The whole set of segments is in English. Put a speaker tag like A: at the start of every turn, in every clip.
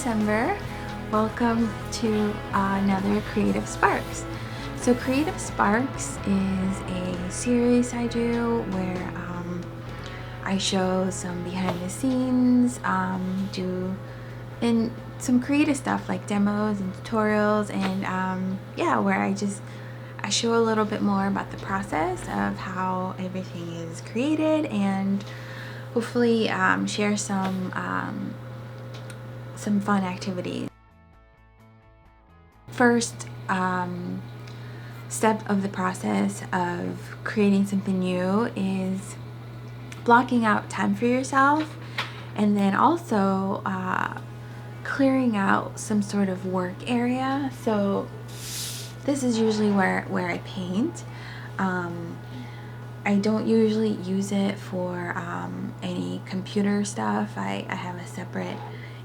A: December. Welcome to another Creative Sparks. So Creative Sparks is a series I do where I show some behind the scenes, do some creative stuff like demos and tutorials, and yeah, where I show a little bit more about the process of how everything is created, and hopefully share some fun activities. First step of the process of creating something new is blocking out time for yourself, and then also clearing out some sort of work area. So this is usually where I paint. I don't usually use it for any computer stuff. I have a separate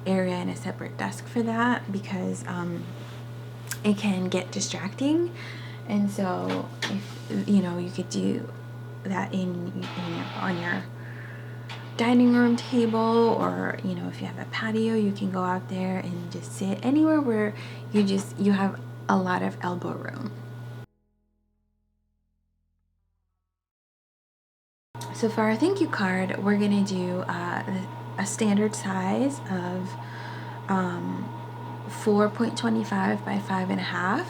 A: area and a separate desk for that because it can get distracting. And so if you could do that on your dining room table, or if you have a patio, you can go out there and just sit anywhere where you have a lot of elbow room. So for our thank you card, we're gonna do a standard size of 4.25 by 5.5,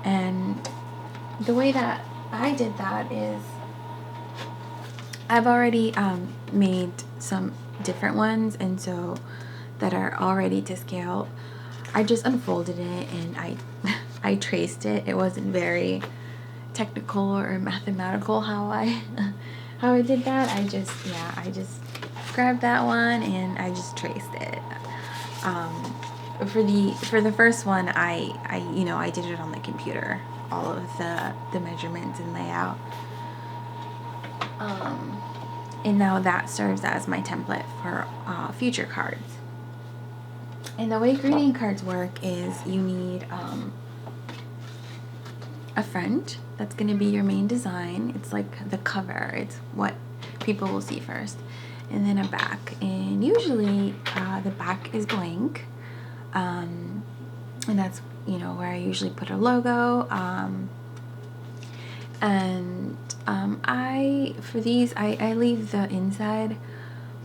A: and the way that I did that is I've already made some different ones, and so that are already to scale. I just unfolded it and I traced it. It wasn't very technical or mathematical how I did that. I just grabbed that one and I just traced it. For the first one, I did it on the computer, all of the measurements and layout. And now that serves as my template for future cards. And the way greeting cards work is you need a front that's going to be your main design. It's like the cover. It's what people will see first. And then a back. And usually the back is blank. And that's, where I usually put a logo. For these, I leave the inside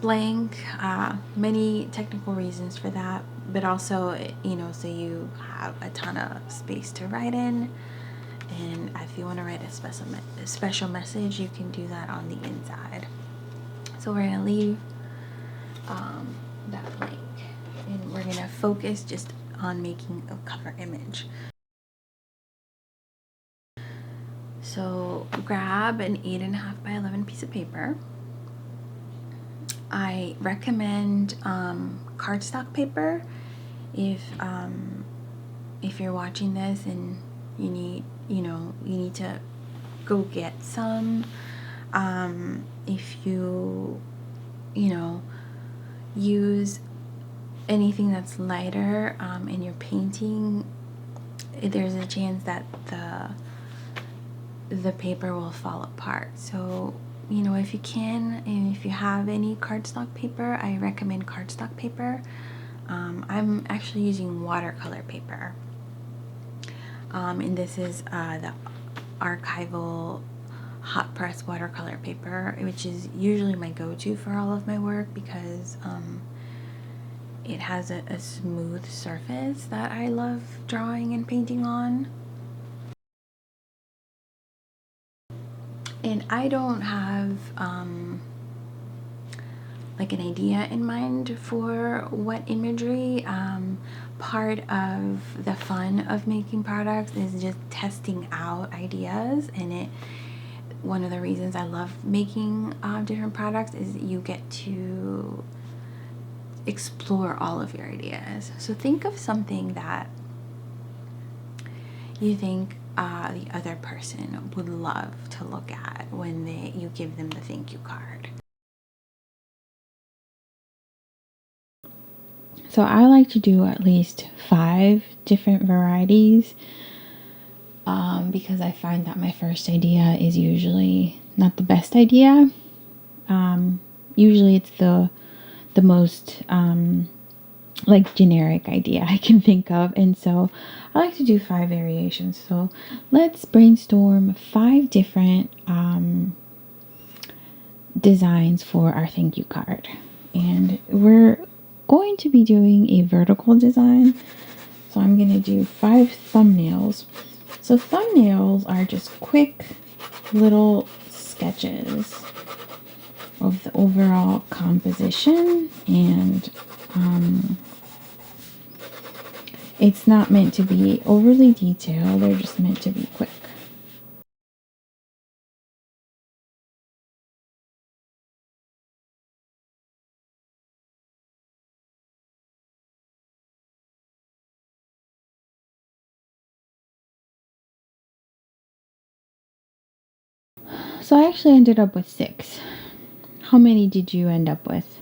A: blank. Many technical reasons for that, but also, so you have a ton of space to write in. And if you want to write a special message, you can do that on the inside. So we're going to leave that blank, and we're going to focus just on making a cover image. So grab an 8.5 by 11 piece of paper. I recommend cardstock paper if you're watching this and you need to go get some. If you use anything that's lighter in your painting, there's a chance that the paper will fall apart. So if you can, and if you have any cardstock paper, I recommend cardstock paper. I'm actually using watercolor paper, and this is the archival hot press watercolor paper, which is usually my go-to for all of my work because it has a smooth surface that I love drawing and painting on. And I don't have like an idea in mind for what imagery. Part of the fun of making products is just testing out ideas, and one of the reasons I love making different products is you get to explore all of your ideas. So think of something that you think the other person would love to look at when you give them the thank you card. So I like to do at least 5 different varieties because I find that my first idea is usually not the best idea. Usually it's the most like generic idea I can think of. And so I like to do 5 variations. So let's brainstorm 5 different designs for our thank you card. And we're going to be doing a vertical design. So I'm going to do 5 thumbnails. So thumbnails are just quick little sketches of the overall composition, and it's not meant to be overly detailed, they're just meant to be quick. So I actually ended up with 6. How many did you end up with?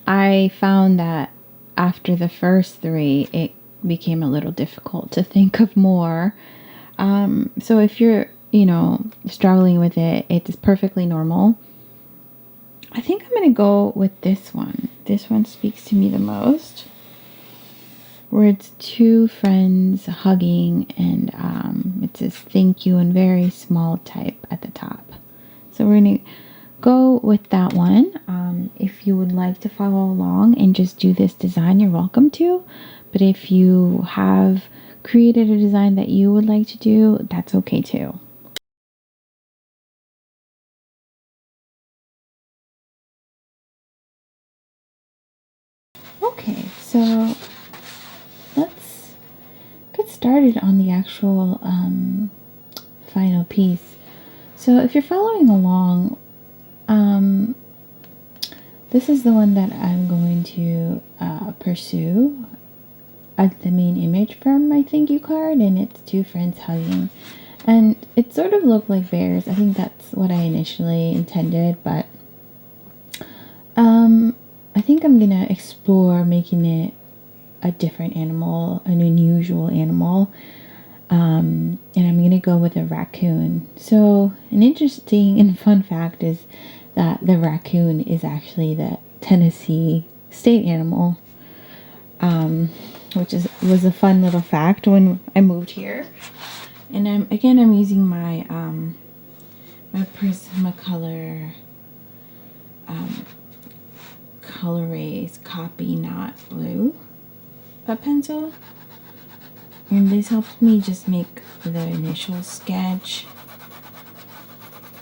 A: I found that after the first 3, it became a little difficult to think of more. So if you're, struggling with it, it's perfectly normal. I think I'm going to go with this one. This one speaks to me the most, where it's 2 friends hugging, and it says thank you in very small type at the top. So we're going to go with that one. If you would like to follow along and just do this design, you're welcome to. But if you have created a design that you would like to do, that's okay too. Okay, so let's get started on the actual final piece. So if you're following along, this is the one that I'm going to pursue as the main image from my thank you card, and it's 2 friends hugging. And it sort of looked like bears. I think that's what I initially intended, but I think I'm gonna explore making it a different animal, an unusual animal. And I'm gonna go with a raccoon. So an interesting and fun fact is that the raccoon is actually the Tennessee state animal, which was a fun little fact when I moved here. And I'm using my my Prismacolor Colorase Copy Not Blue pencil. And this helps me just make the initial sketch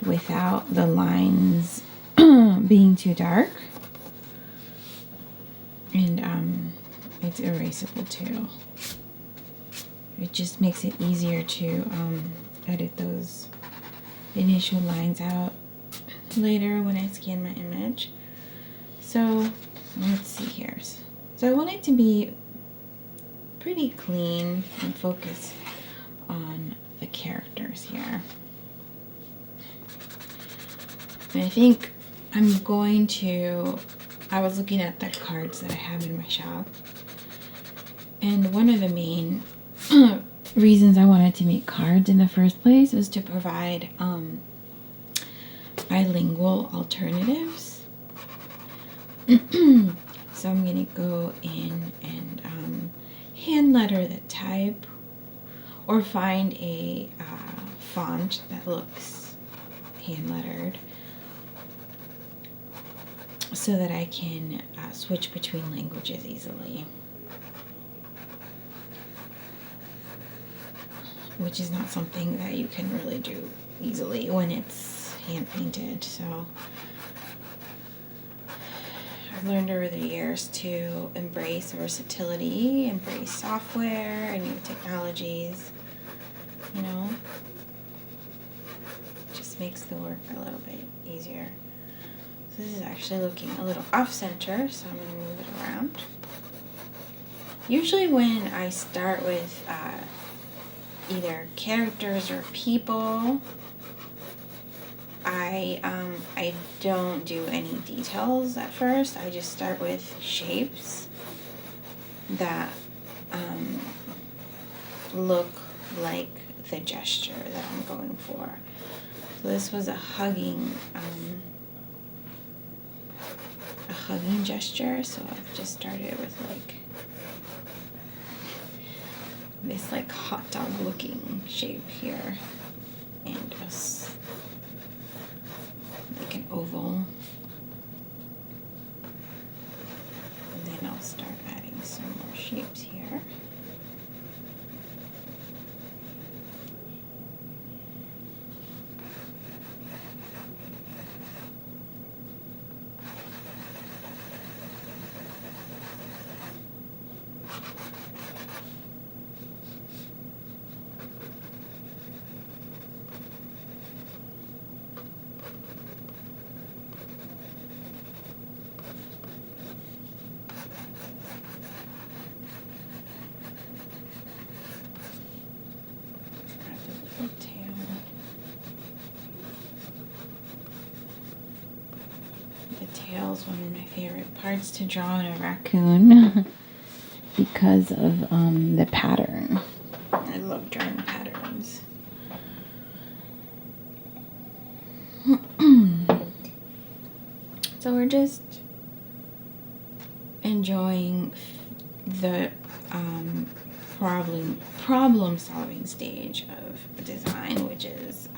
A: without the lines being too dark. And it's erasable too. It just makes it easier to edit those initial lines out later when I scan my image. So let's see here. So I want it to be pretty clean and focus on the characters here. And I think I'm going to, I was looking at the cards that I have in my shop, and one of the main reasons I wanted to make cards in the first place was to provide bilingual alternatives. So I'm gonna go in and hand letter the type, or find a font that looks hand lettered, so that I can switch between languages easily, which is not something that you can really do easily when it's hand painted. So I've learned over the years to embrace versatility, embrace software and new technologies. Just makes the work a little bit easier. So this is actually looking a little off center, so I'm going to move it around. Usually when I start with either characters or people, I don't do any details at first. I just start with shapes that look like the gesture that I'm going for. So this was a hugging hugging gesture, so I've just started with like this like hot dog looking shape here, and just like an oval. And then I'll start adding some more shapes here. Tail's one of my favorite parts to draw in a raccoon because of the pattern. I love drawing patterns. So we're just enjoying the problem solving stage of design, which is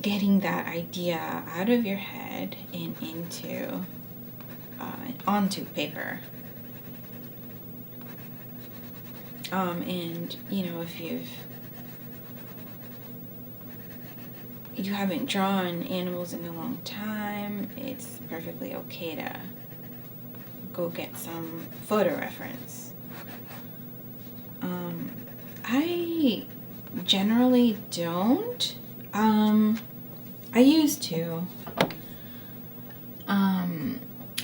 A: getting that idea out of your head and into onto paper. And you know, if you haven't drawn animals in a long time, it's perfectly okay to go get some photo reference. I generally don't. I used to.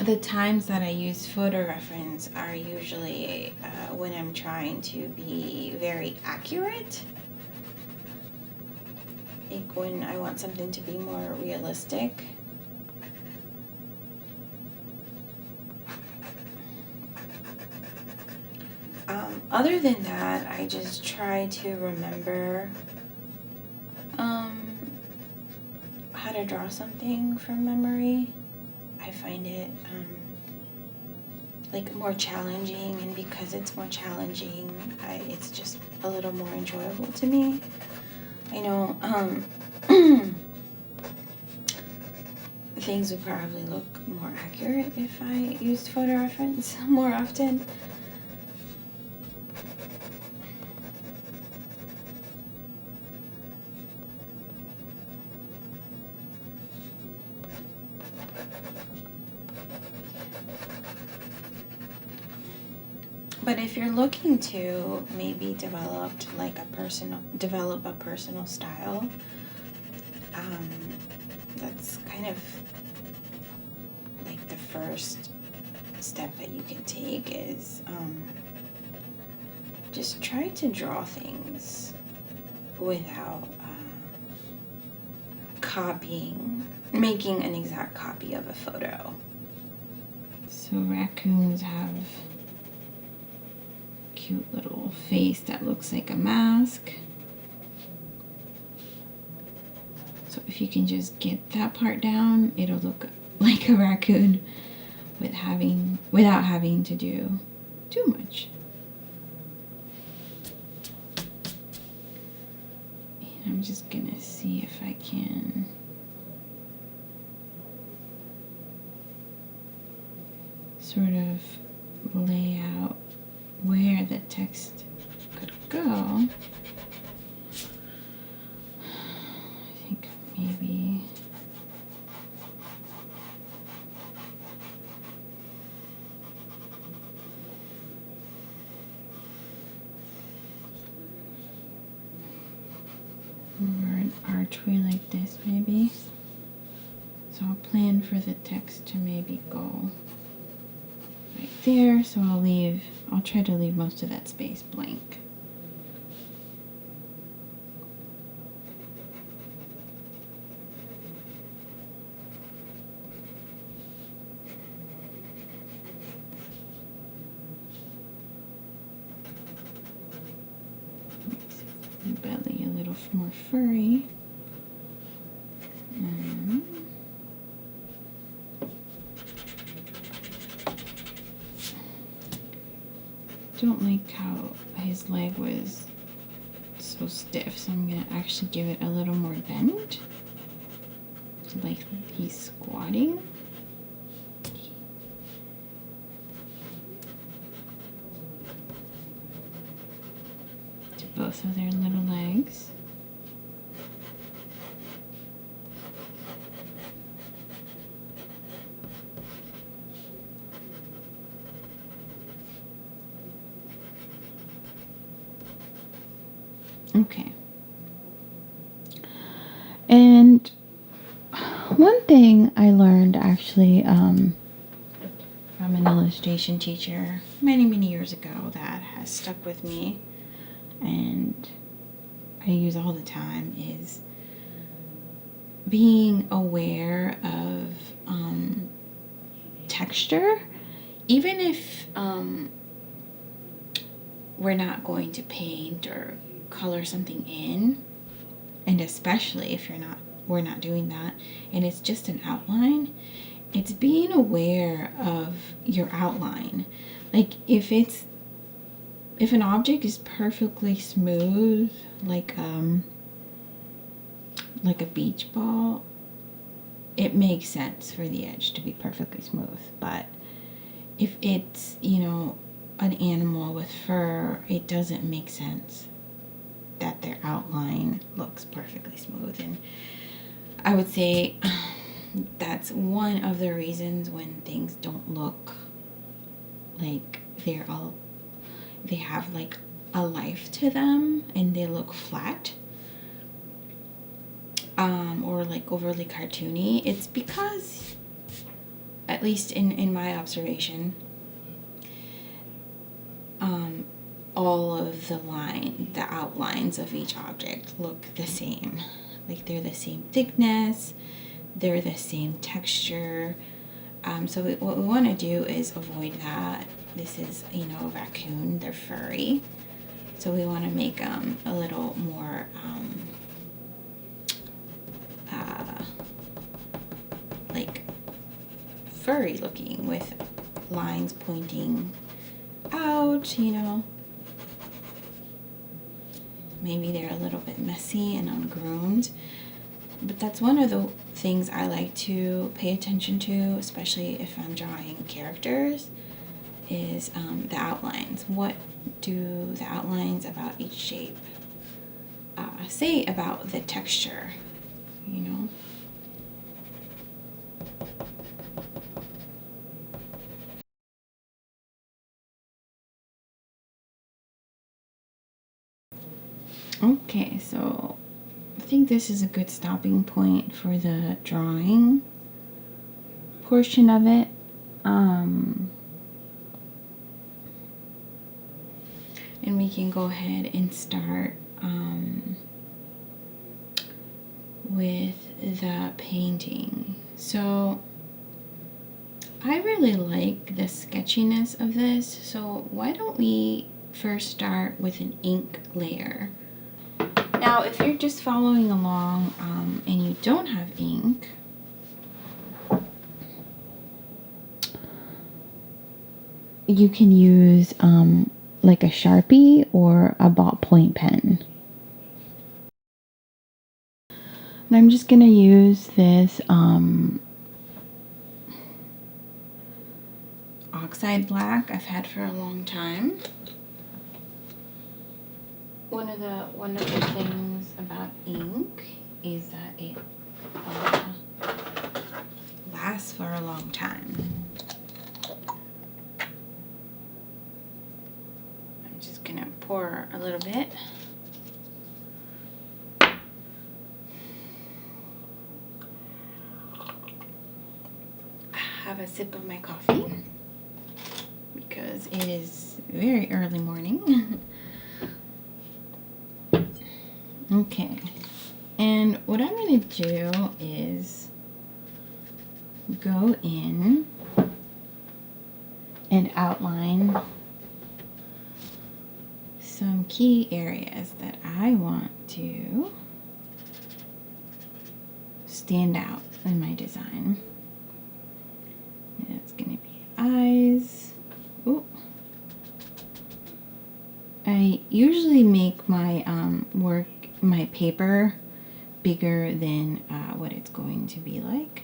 A: The times that I use photo reference are usually when I'm trying to be very accurate. Like when I want something to be more realistic. Other than that, I just try to remember how to draw something from memory. I find it like more challenging, and because it's more challenging, it's just a little more enjoyable to me. I know things would probably look more accurate if I used photo reference more often. But if you're looking to maybe develop a personal style, that's kind of like the first step that you can take is just try to draw things without making an exact copy of a photo. So raccoons have cute little face that looks like a mask. So if you can just get that part down, it'll look like a raccoon without having to do too much. And I'm just gonna see if I can sort of lay out where the text could go. I think maybe or an archway like this maybe. So I'll plan for the text to maybe go right there, so I'll try to leave most of that space blank. Belly a little more furry. like how his leg was so stiff, so I'm gonna actually give it a little more bend, like he's squatting. To both of their little legs. Okay. And one thing I learned actually from an illustration teacher many years ago that has stuck with me and I use all the time is being aware of texture, even if we're not going to paint or color something in, and especially if we're not doing that and it's just an outline. It's being aware of your outline. Like if an object is perfectly smooth, like a beach ball, it makes sense for the edge to be perfectly smooth. But if it's, you know, an animal with fur, it doesn't make sense that their outline looks perfectly smooth. And I would say that's one of the reasons when things don't look like they have like a life to them and they look flat, or like overly cartoony. It's because, at least in my observation, all of the outlines of each object look the same. Like they're the same thickness, they're the same texture. So what we want to do is avoid that. This is, you know, a raccoon, they're furry. So we want to make them a little more like furry looking, with lines pointing out, you know. Maybe they're a little bit messy and ungroomed, but that's one of the things I like to pay attention to, especially if I'm drawing characters, is the outlines. What do the outlines about each shape say about the texture, you know? Okay, so I think this is a good stopping point for the drawing portion of it. And we can go ahead and start with the painting. So I really like the sketchiness of this, so why don't we first start with an ink layer. Now if you're just following along and you don't have ink, you can use like a Sharpie or a ballpoint pen. And I'm just going to use this oxide black I've had for a long time. One of the things about ink is that it lasts for a long time. I'm just going to pour a little bit. Have a sip of my coffee because it is very early morning. Okay, and what I'm going to do is go in and outline some key areas that I want to stand out in my design. That's going to be eyes. Ooh. I usually make my my paper bigger than what it's going to be like,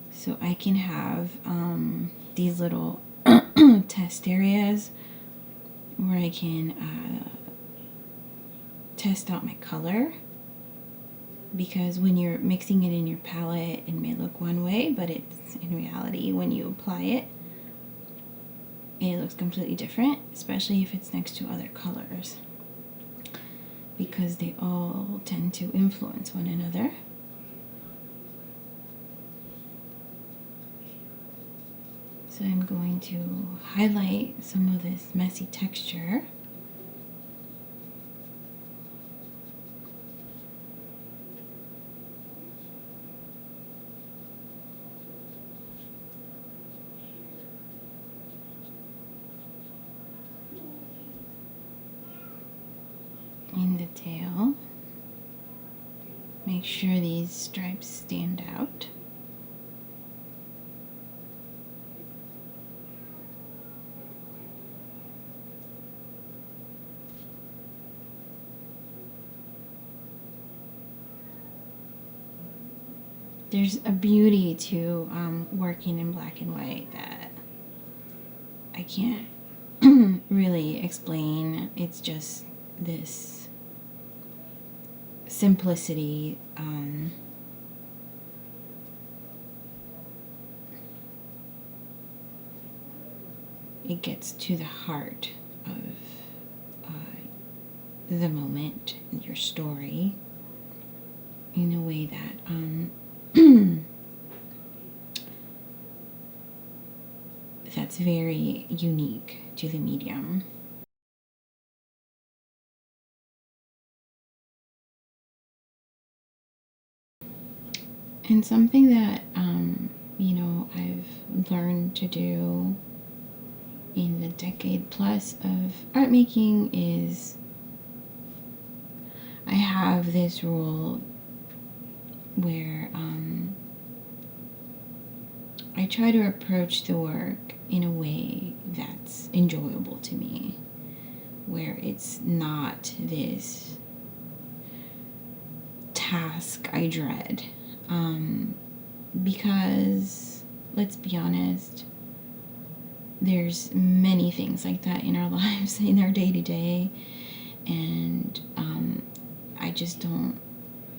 A: so I can have these little test areas where I can test out my color, because when you're mixing it in your palette, it may look one way, but it's in reality, when you apply it, it looks completely different, especially if it's next to other colors, because they all tend to influence one another. So I'm going to highlight some of this messy texture. In the tail, make sure these stripes stand out. There's a beauty to working in black and white that I can't really explain. It's just this simplicity. It gets to the heart of the moment in your story in a way that that's very unique to the medium. And something that, you know, I've learned to do in the decade plus of art making is I have this rule where I try to approach the work in a way that's enjoyable to me, where it's not this task I dread. Because, let's be honest, there's many things like that in our lives, in our day-to-day, and I just don't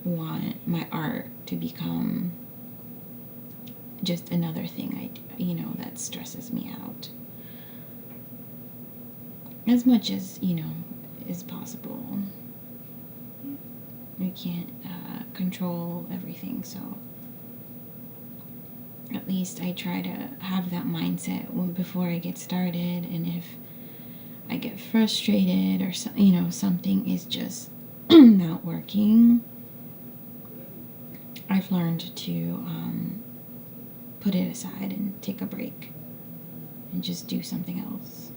A: want my art to become just another thing I do, you know, that stresses me out. As much as, you know, is possible. We can't control everything, so at least I try to have that mindset before I get started. And if I get frustrated or you know, something is just not working, I've learned to put it aside and take a break and just do something else.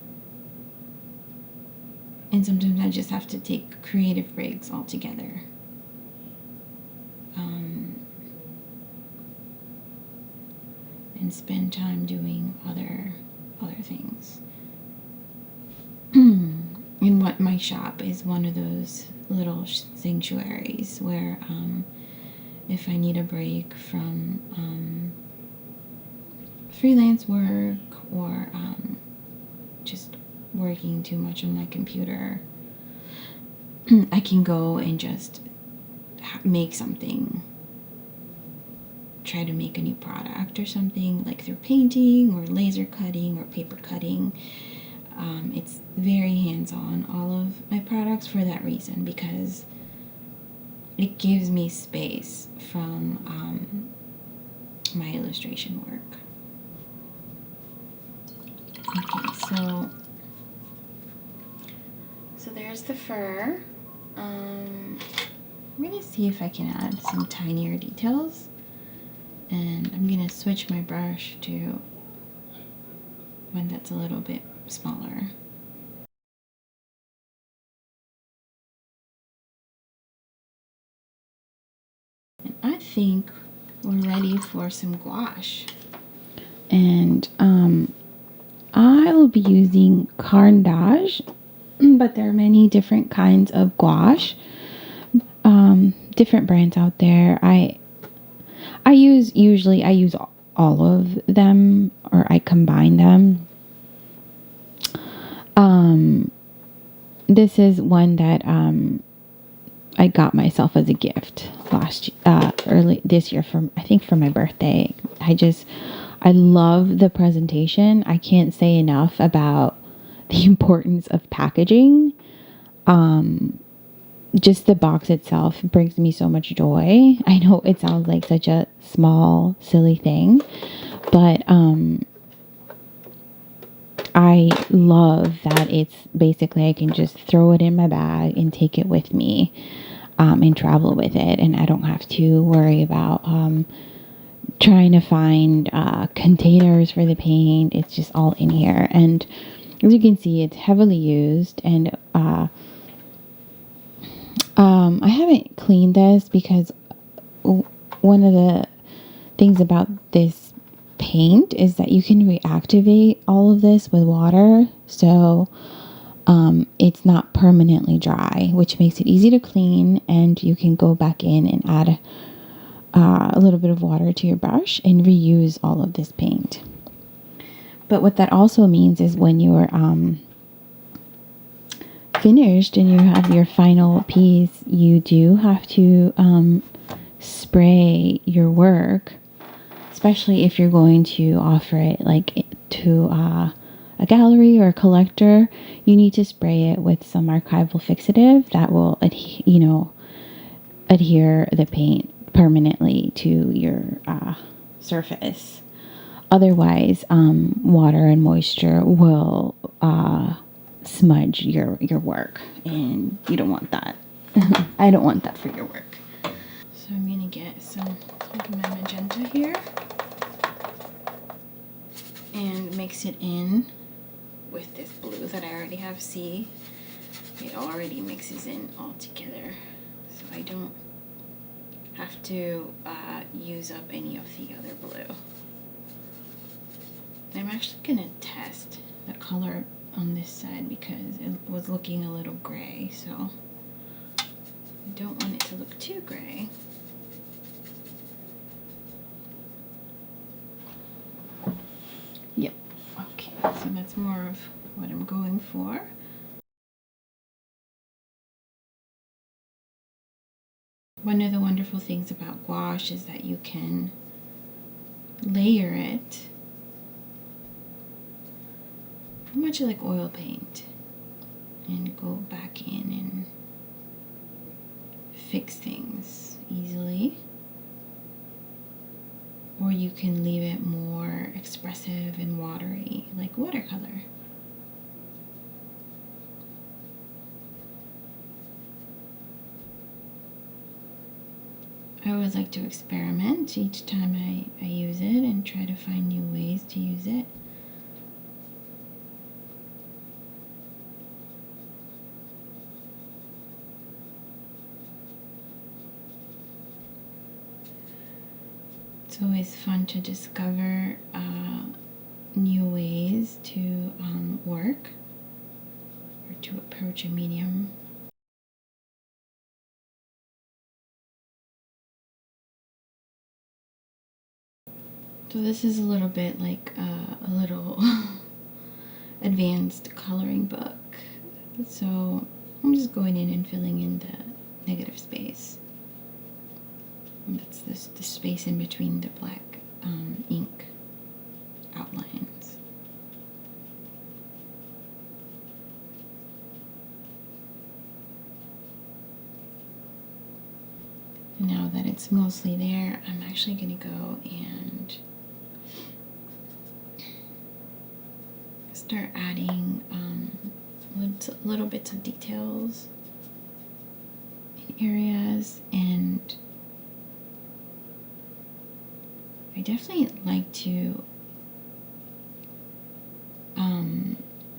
A: And sometimes I just have to take creative breaks altogether. And spend time doing other things. And what my shop is one of those little sanctuaries where if I need a break from freelance work or just working too much on my computer, I can go and just make something, try to make a new product or something, like through painting or laser cutting or paper cutting. It's very hands-on, all of my products, for that reason, because it gives me space from my illustration work. Okay, so there's the fur. I'm gonna see if I can add some tinier details, and I'm gonna switch my brush to one that's a little bit smaller. And I think we're ready for some gouache. And I will be using cardstock but there are many different kinds of gouache, different brands out there. I use all of them, or I combine them. This is one that I got myself as a gift early this year for my birthday. I love the presentation. I can't say enough about the importance of packaging. Just the box itself brings me so much joy. I know it sounds like such a small, silly thing, but I love that it's basically I can just throw it in my bag and take it with me and travel with it, and I don't have to worry about trying to find containers for the paint. It's just all in here, and as you can see, it's heavily used, and I haven't cleaned this because one of the things about this paint is that you can reactivate all of this with water, so it's not permanently dry, which makes it easy to clean, and you can go back in and add a little bit of water to your brush and reuse all of this paint. But what that also means is when you're finished and you have your final piece, you do have to spray your work, especially if you're going to offer it like to a gallery or a collector. You need to spray it with some archival fixative that will adhere the paint permanently to your surface. Otherwise, water and moisture will smudge your work, and you don't want that. I don't want that for your work. So I'm gonna get some of my magenta here and mix it in with this blue that I already have. See, it already mixes in all together, so I don't have to use up any of the other blue. I'm actually gonna test the color on this side because it was looking a little gray, so I don't want it to look too gray. Yep, okay, so that's more of what I'm going for. One of the wonderful things about gouache is that you can layer it much like oil paint and go back in and fix things easily, or you can leave it more expressive and watery like watercolor. I always like to experiment each time I use it and try to find new ways to use it. It's always fun to discover new ways to work or to approach a medium. So this is a little bit like a little advanced coloring book. So I'm just going in and filling in the negative space. And that's the space in between the black ink outlines. Now that it's mostly there, I'm actually going to go and start adding little bits of details in areas, and I definitely like to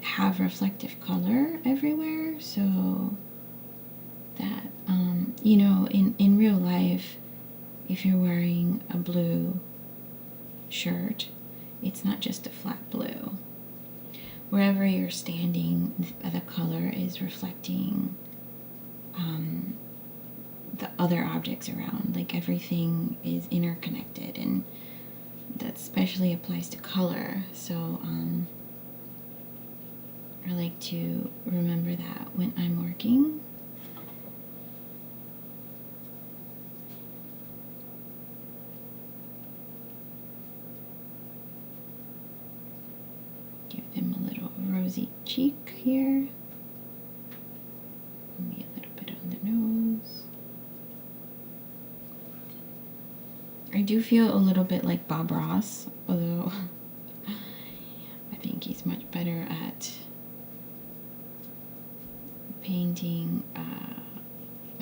A: have reflective color everywhere, so that you know, in real life, if you're wearing a blue shirt, it's not just a flat blue. wherever you're standing, the color is reflecting the other objects around. Like everything is interconnected, and that especially applies to color. So I like to remember that when I'm working. Give them a little rosy cheek here. Maybe a little bit on the nose. I do feel a little bit like Bob Ross, although I think he's much better at painting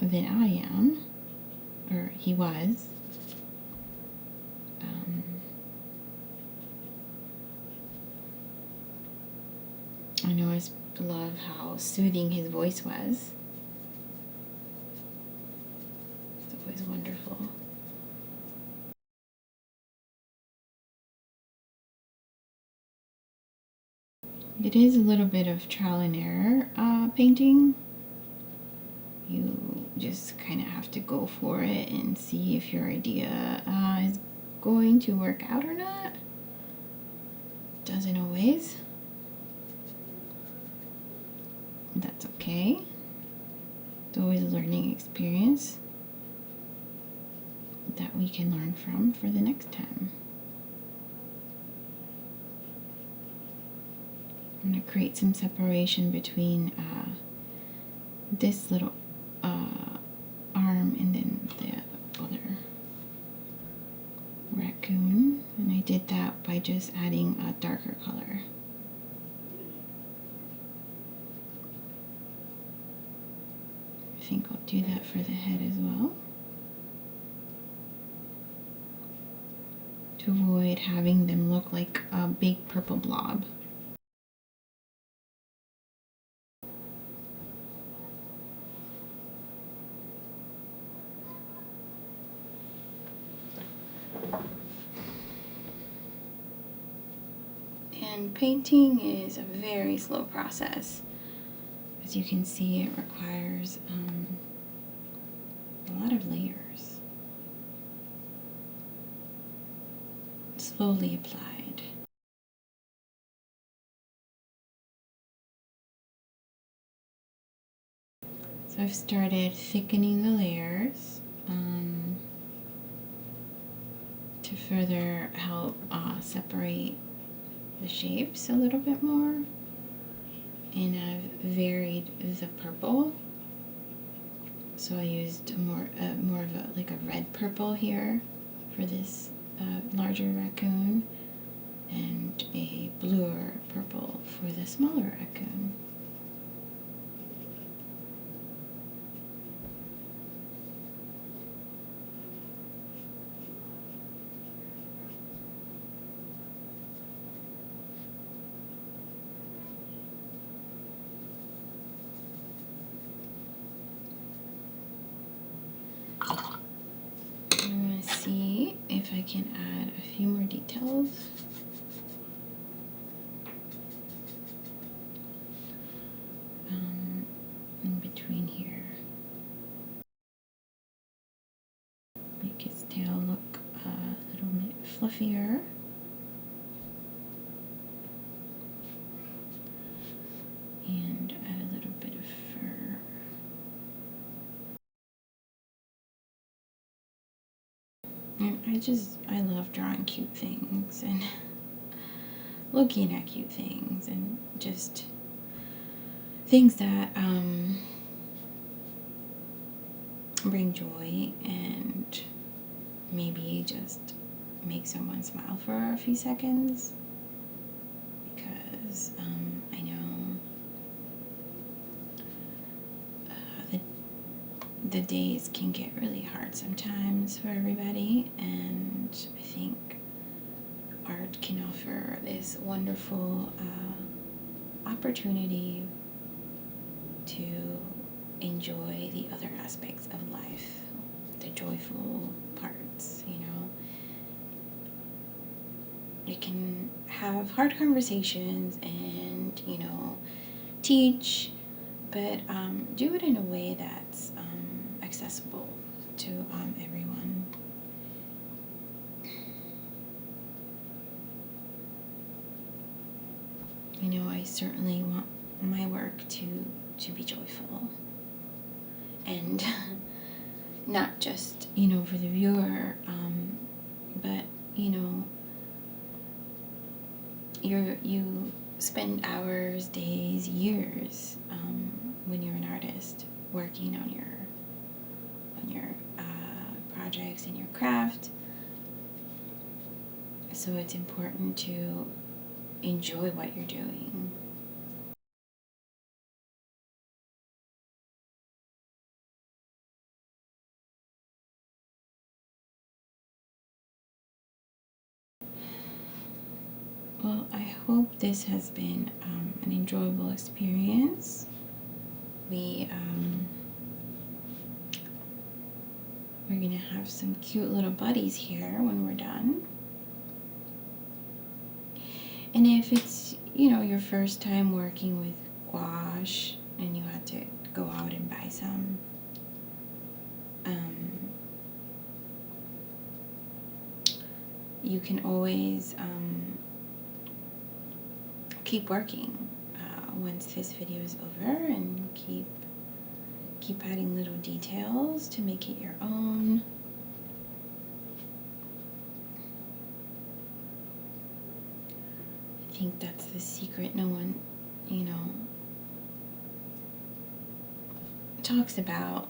A: than I am, or he was. I know I love how soothing his voice was. It's always wonderful. It is a little bit of trial and error painting. You just kind of have to go for it and see if your idea is going to work out or not. Doesn't always. That's okay. It's always a learning experience that we can learn from for the next time. I'm going to create some separation between this little arm and then the other raccoon. And I did that by just adding a darker color. I think I'll do that for the head as well, to avoid having them look like a big purple blob. And painting is a very slow process. As you can see, it requires a lot of layers, slowly applied. So I've started thickening the layers to further help separate the shapes a little bit more. And I've varied the purple. So I used more of a red purple here for this larger raccoon, and a bluer purple for the smaller raccoon. I'm going to see if I can add a few more details. In between here. Make his tail look a little bit fluffier. And add a little bit of fur. And I love drawing cute things and looking at cute things and just things that bring joy and maybe just make someone smile for a few seconds, because I know the days can get really hard sometimes for everybody, and I think art can offer this wonderful opportunity to enjoy the other aspects of life, the joyful parts, you know. You can have hard conversations and and, you know, teach, but do it in a way that's accessible to everyone. You know, I certainly want my work to be joyful, and not just, you know, for the viewer, but, you know, you spend hours, days, years, when you're an artist working on your projects and your craft. So it's important to enjoy what you're doing. Well, I hope this has been an enjoyable experience. We're gonna have some cute little buddies here when we're done. And if it's, you know, your first time working with gouache and you had to go out and buy some, you can always keep working once this video is over, and keep adding little details to make it your own. I think that's the secret no one, you know, talks about,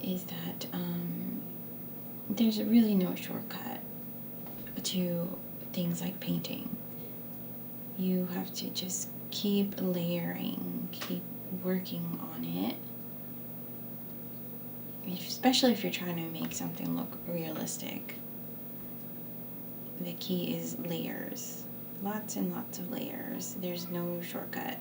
A: is that there's really no shortcut to things like painting. You have to just keep layering, keep working on it, especially if you're trying to make something look realistic. The key is layers, lots and lots of layers. There's no shortcut.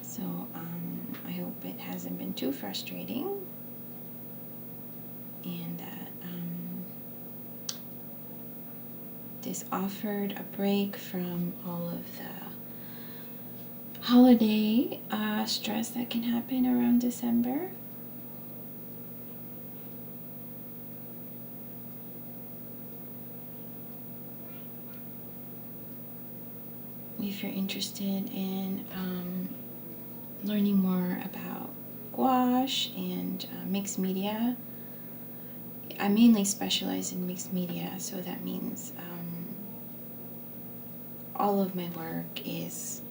A: So I hope it hasn't been too frustrating, and that this offered a break from all of the holiday stress that can happen around December. If you're interested in learning more about gouache and mixed media, I mainly specialize in mixed media, so that means all of my work is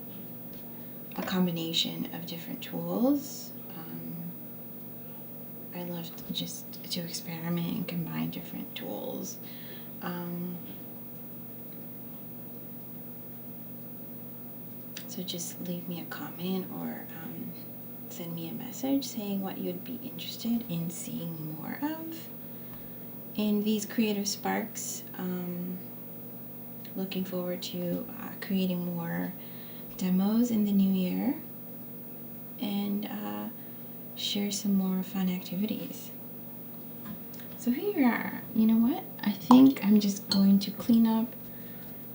A: a combination of different tools. I love just to experiment and combine different tools. So just leave me a comment or send me a message saying what you'd be interested in seeing more of in these creative sparks. Looking forward to creating more demos in the new year, and share some more fun activities. So here you are. You know what? I think I'm just going to clean up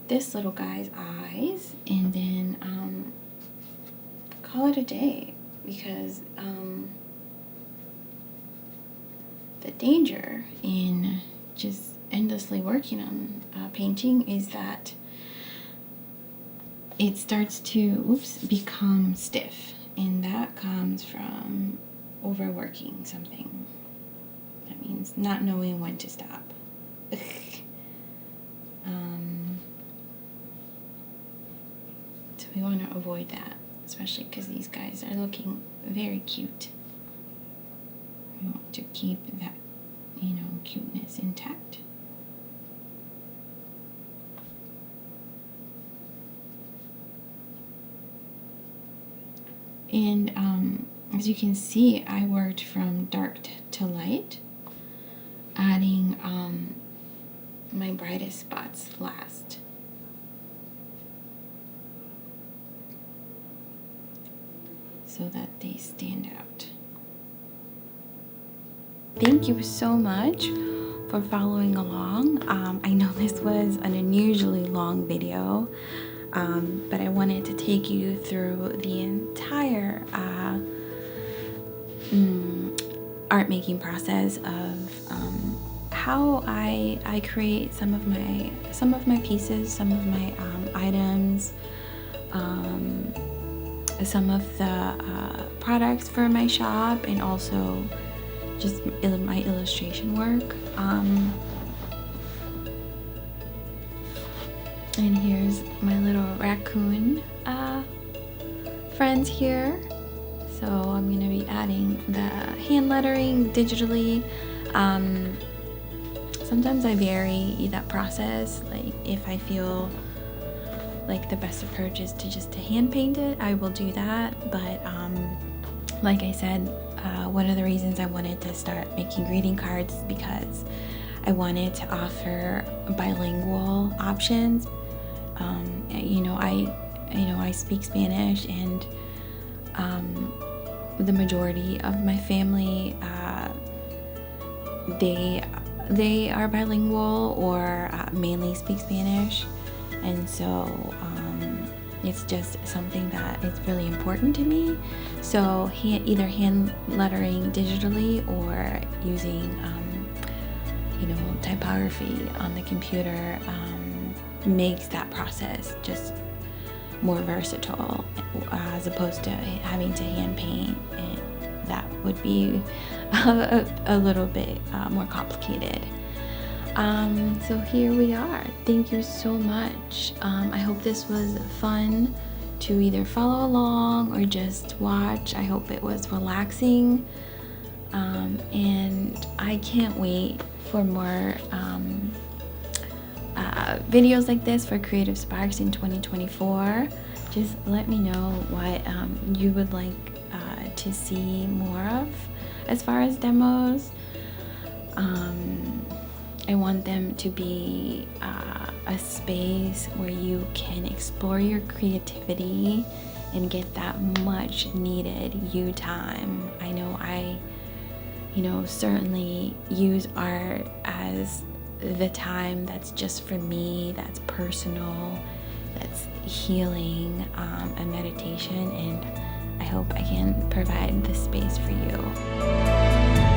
A: this little guy's eyes and then call it a day, because the danger in just endlessly working on painting is that it starts to become stiff, and that comes from overworking something. That means not knowing when to stop. So we want to avoid that, especially because these guys are looking very cute. We want to keep that, you know, cuteness intact. And as you can see, I worked from dark to light, adding my brightest spots last. So that they stand out. thank you so much for following along. I know this was an unusually long video, but I wanted to take you through the entire art making process of how I create some of my pieces, some of my items, some of the products for my shop, and also just my illustration work. And here's my little raccoon friends here. So I'm going to be adding the hand lettering digitally. Sometimes I vary that process. Like if I feel like the best approach is to hand paint it, I will do that. But like I said, one of the reasons I wanted to start making greeting cards is because I wanted to offer bilingual options. I speak Spanish, and the majority of my family they are bilingual or mainly speak Spanish, and so it's just something that is really important to me. So either hand lettering digitally or using typography on the computer makes that process just more versatile, as opposed to having to hand paint, and that would be a little bit more complicated. So here we are. Thank you so much. I hope this was fun to either follow along or just watch. I hope it was relaxing, and I can't wait for more videos like this for Creative Sparks in 2024. Just let me know what you would like to see more of as far as demos. I want them to be a space where you can explore your creativity and get that much needed you time. I know I certainly use art as the time that's just for me, that's personal, that's healing, and meditation, and I hope I can provide the space for you.